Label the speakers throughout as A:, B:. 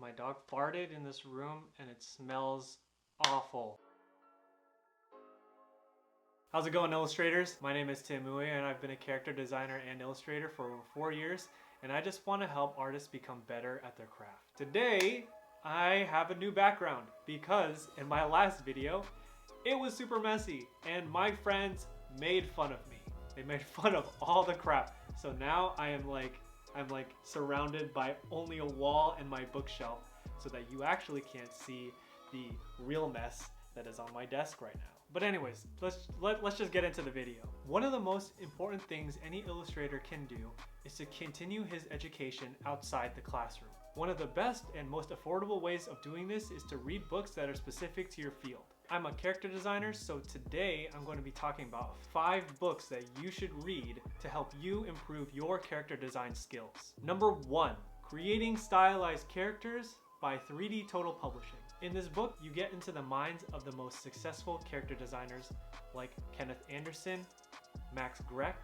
A: My dog farted in this room and it smells awful. How's it going, illustrators? My name is Tim Uwe and I've been a character designer and illustrator for over 4 years, and I just want to help artists become better at their craft. Today, I have a new background because in my last video, it was super messy and my friends made fun of me. They made fun of all the crap. So now I'm like surrounded by only a wall and my bookshelf so that you actually can't see the real mess that is on my desk right now. But anyways, let's just get into the video. One of the most important things any illustrator can do is to continue his education outside the classroom. One of the best and most affordable ways of doing this is to read books that are specific to your field. I'm a character designer, so today I'm going to be talking about 5 books that you should read to help you improve your character design skills. Number 1, Creating Stylized Characters by 3D Total Publishing. In this book, you get into the minds of the most successful character designers like Kenneth Anderson, Max Grech,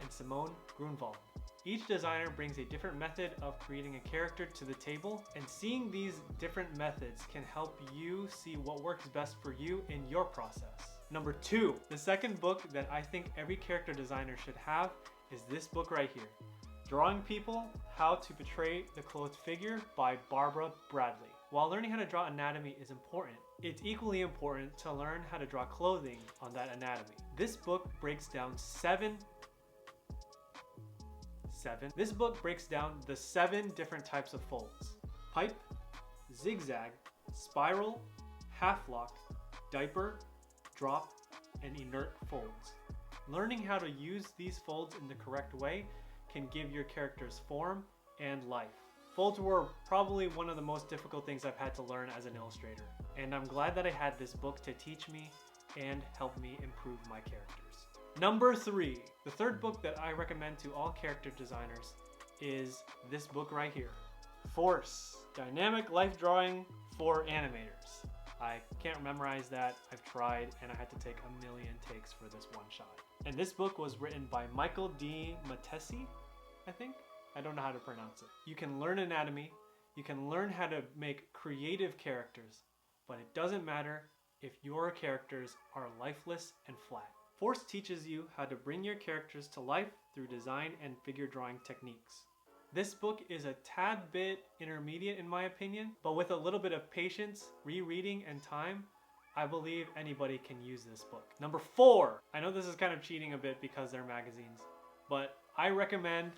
A: and Simone Grunwald. Each designer brings a different method of creating a character to the table, and seeing these different methods can help you see what works best for you in your process. Number 2, the second book that I think every character designer should have is this book right here, Drawing People: How to Portray the Clothed Figure by Barbara Bradley. While learning how to draw anatomy is important, it's equally important to learn how to draw clothing on that anatomy. This book breaks down the 7 different types of folds: pipe, zigzag, spiral, half lock, diaper, drop, and inert folds. Learning how to use these folds in the correct way can give your characters form and life. Folds were probably one of the most difficult things I've had to learn as an illustrator, and I'm glad that I had this book to teach me and help me improve my characters. Number 3, the third book that I recommend to all character designers is this book right here, Force: Dynamic Life Drawing for Animators. I can't memorize that, I've tried, and I had to take a million takes for this one shot. And this book was written by Michael D. Matesi, I think? I don't know how to pronounce it. You can learn anatomy, you can learn how to make creative characters, but it doesn't matter if your characters are lifeless and flat. Force teaches you how to bring your characters to life through design and figure drawing techniques. This book is a tad bit intermediate in my opinion, but with a little bit of patience, rereading, and time, I believe anybody can use this book. Number 4, I know this is kind of cheating a bit because they're magazines, but I recommend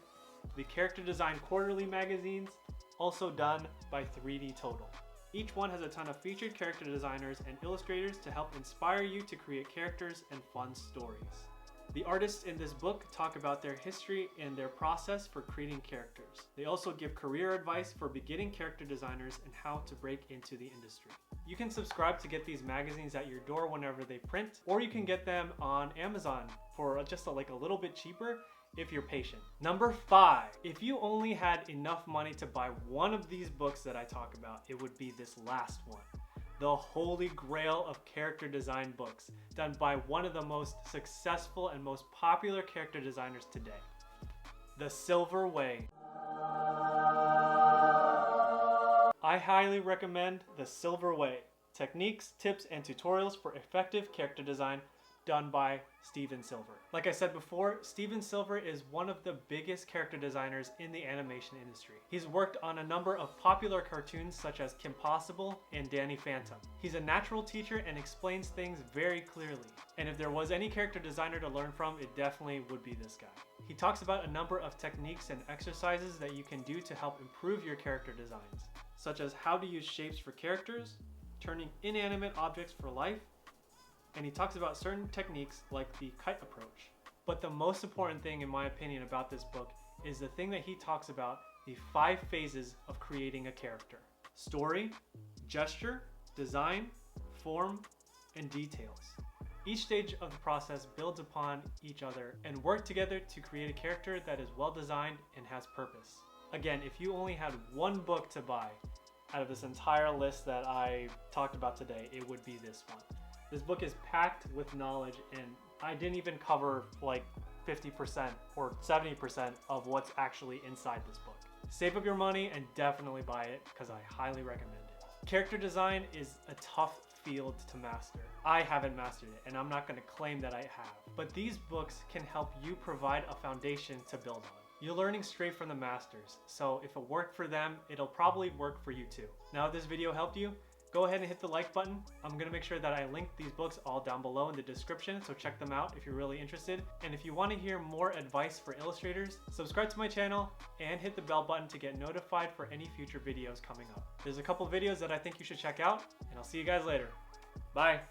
A: the Character Design Quarterly magazines, also done by 3D Total. Each one has a ton of featured character designers and illustrators to help inspire you to create characters and fun stories. The artists in this book talk about their history and their process for creating characters. They also give career advice for beginning character designers and how to break into the industry. You can subscribe to get these magazines at your door whenever they print, or you can get them on Amazon for just a little bit cheaper if you're patient. Number 5, if you only had enough money to buy one of these books that I talk about, it would be this last one. The holy grail of character design books, done by one of the most successful and most popular character designers today. The Silver Way. I highly recommend The Silver Way: Techniques, Tips, and Tutorials for Effective Character Design, done by Steven Silver. Like I said before, Steven Silver is one of the biggest character designers in the animation industry. He's worked on a number of popular cartoons such as Kim Possible and Danny Phantom. He's a natural teacher and explains things very clearly. And if there was any character designer to learn from, it definitely would be this guy. He talks about a number of techniques and exercises that you can do to help improve your character designs, such as how to use shapes for characters, turning inanimate objects for life, and he talks about certain techniques like the kite approach. But the most important thing in my opinion about this book is the thing that he talks about, the 5 phases of creating a character: story, gesture, design, form, and details. Each stage of the process builds upon each other and work together to create a character that is well designed and has purpose. Again, if you only had one book to buy out of this entire list that I talked about today, it would be this one. This book is packed with knowledge, and I didn't even cover 50% or 70% of what's actually inside this book. Save up your money and definitely buy it because I highly recommend it. Character design is a tough field to master. I haven't mastered it and I'm not going to claim that I have. But these books can help you provide a foundation to build on. You're learning straight from the masters, so if it worked for them, it'll probably work for you too. Now if this video helped you, go ahead and hit the like button. I'm gonna make sure that I link these books all down below in the description, so check them out if you're really interested. And if you want to hear more advice for illustrators, subscribe to my channel and hit the bell button to get notified for any future videos coming up. There's a couple videos that I think you should check out, and I'll see you guys later. Bye.